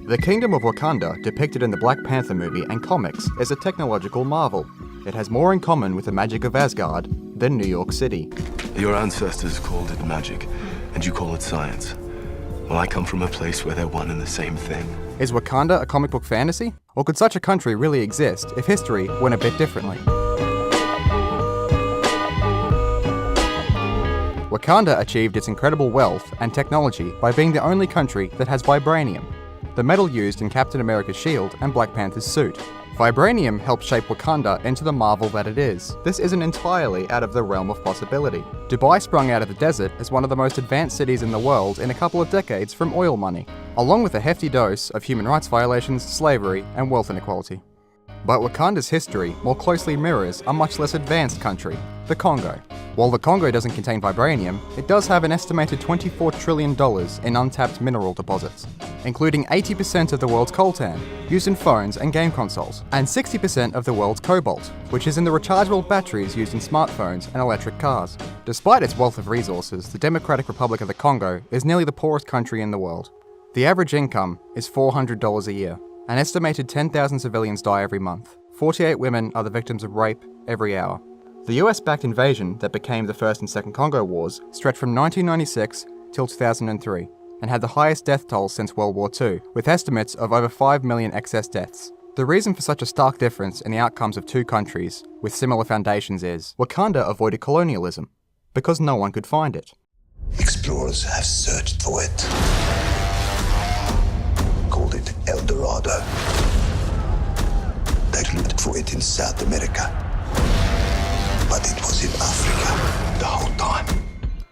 The Kingdom of Wakanda, depicted in the Black Panther movie and comics, is a technological marvel. It has more in common with the magic of Asgard than New York City. Your ancestors called it magic, and you call it science. Well, I come from a place where they're one and the same thing. Is Wakanda a comic book fantasy? Or could such a country really exist if history went a bit differently? Wakanda achieved its incredible wealth and technology by being the only country that has vibranium, the metal used in Captain America's shield and Black Panther's suit. Vibranium helped shape Wakanda into the marvel that it is. This isn't entirely out of the realm of possibility. Dubai sprung out of the desert as one of the most advanced cities in the world in a couple of decades from oil money, along with a hefty dose of human rights violations, slavery, and wealth inequality. But Wakanda's history more closely mirrors a much less advanced country, the Congo. While the Congo doesn't contain vibranium, it does have an estimated $24 trillion in untapped mineral deposits, including 80% of the world's coltan, used in phones and game consoles, and 60% of the world's cobalt, which is in the rechargeable batteries used in smartphones and electric cars. Despite its wealth of resources, the Democratic Republic of the Congo is nearly the poorest country in the world. The average income is $400 a year. An estimated 10,000 civilians die every month. 48 women are the victims of rape every hour. The US-backed invasion that became the First and Second Congo Wars stretched from 1996 till 2003 and had the highest death toll since World War II, with estimates of over 5 million excess deaths. The reason for such a stark difference in the outcomes of two countries with similar foundations is Wakanda avoided colonialism because no one could find it. Explorers have searched for it. Called it El Dorado. They looked for it in South America. But it was in Africa the whole time.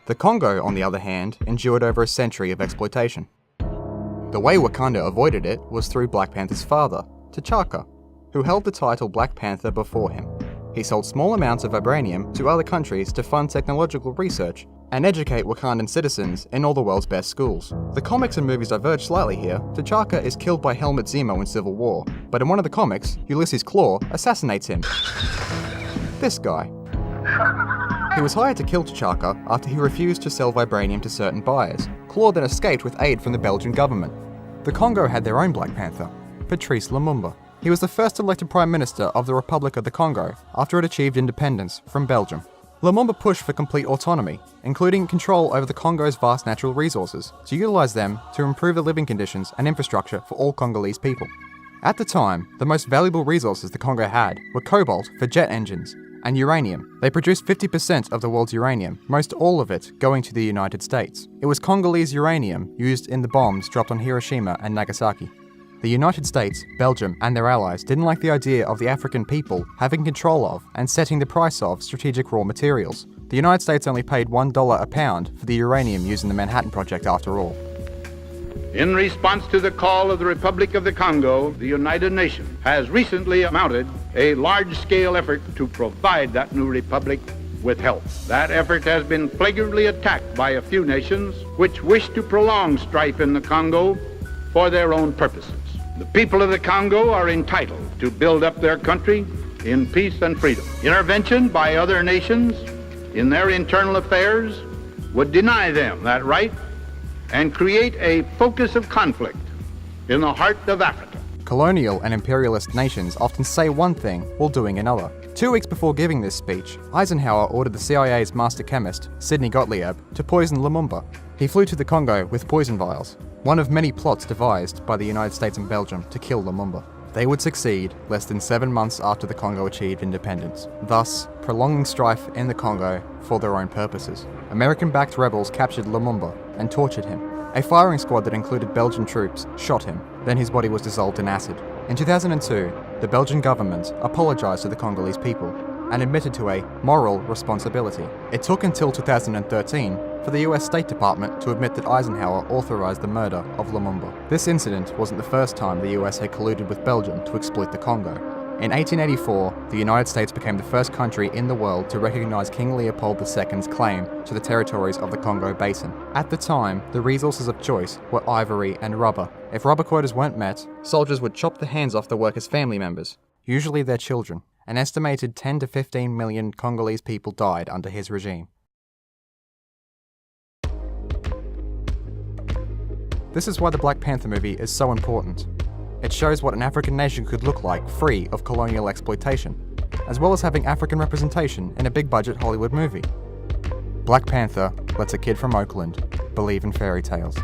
The Congo, on the other hand, endured over a century of exploitation. The way Wakanda avoided it was through Black Panther's father, T'Chaka, who held the title Black Panther before him. He sold small amounts of vibranium to other countries to fund technological research and educate Wakandan citizens in all the world's best schools. The comics and movies diverge slightly here. T'Chaka is killed by Helmut Zemo in Civil War, but in one of the comics, Ulysses Klaue assassinates him. This guy. He was hired to kill T'Chaka after he refused to sell vibranium to certain buyers. Klaue then escaped with aid from the Belgian government. The Congo had their own Black Panther, Patrice Lumumba. He was the first elected Prime Minister of the Republic of the Congo after it achieved independence from Belgium. Lumumba pushed for complete autonomy, including control over the Congo's vast natural resources, to utilize them to improve the living conditions and infrastructure for all Congolese people. At the time, the most valuable resources the Congo had were cobalt for jet engines and uranium. They produced 50% of the world's uranium, most all of it going to the United States. It was Congolese uranium used in the bombs dropped on Hiroshima and Nagasaki. The United States, Belgium, and their allies didn't like the idea of the African people having control of and setting the price of strategic raw materials. The United States only paid $1 a pound for the uranium used in the Manhattan Project after all. In response to the call of the Republic of the Congo, the United Nations has recently mounted a large-scale effort to provide that new republic with help. That effort has been flagrantly attacked by a few nations which wish to prolong strife in the Congo for their own purposes. The people of the Congo are entitled to build up their country in peace and freedom. Intervention by other nations in their internal affairs would deny them that right and create a focus of conflict in the heart of Africa. Colonial and imperialist nations often say one thing while doing another. 2 weeks before giving this speech, Eisenhower ordered the CIA's master chemist, Sidney Gottlieb, to poison Lumumba. He flew to the Congo with poison vials, one of many plots devised by the United States and Belgium to kill Lumumba. They would succeed less than 7 months after the Congo achieved independence, thus prolonging strife in the Congo for their own purposes. American-backed rebels captured Lumumba and tortured him. A firing squad that included Belgian troops shot him, then his body was dissolved in acid. In 2002, the Belgian government apologized to the Congolese people and admitted to a moral responsibility. It took until 2013 for the US State Department to admit that Eisenhower authorized the murder of Lumumba. This incident wasn't the first time the US had colluded with Belgium to exploit the Congo. In 1884, the United States became the first country in the world to recognize King Leopold II's claim to the territories of the Congo Basin. At the time, the resources of choice were ivory and rubber. If rubber quotas weren't met, soldiers would chop the hands off the workers' family members, usually their children. An estimated 10 to 15 million Congolese people died under his regime. This is why the Black Panther movie is so important. It shows what an African nation could look like free of colonial exploitation, as well as having African representation in a big-budget Hollywood movie. Black Panther lets a kid from Oakland believe in fairy tales.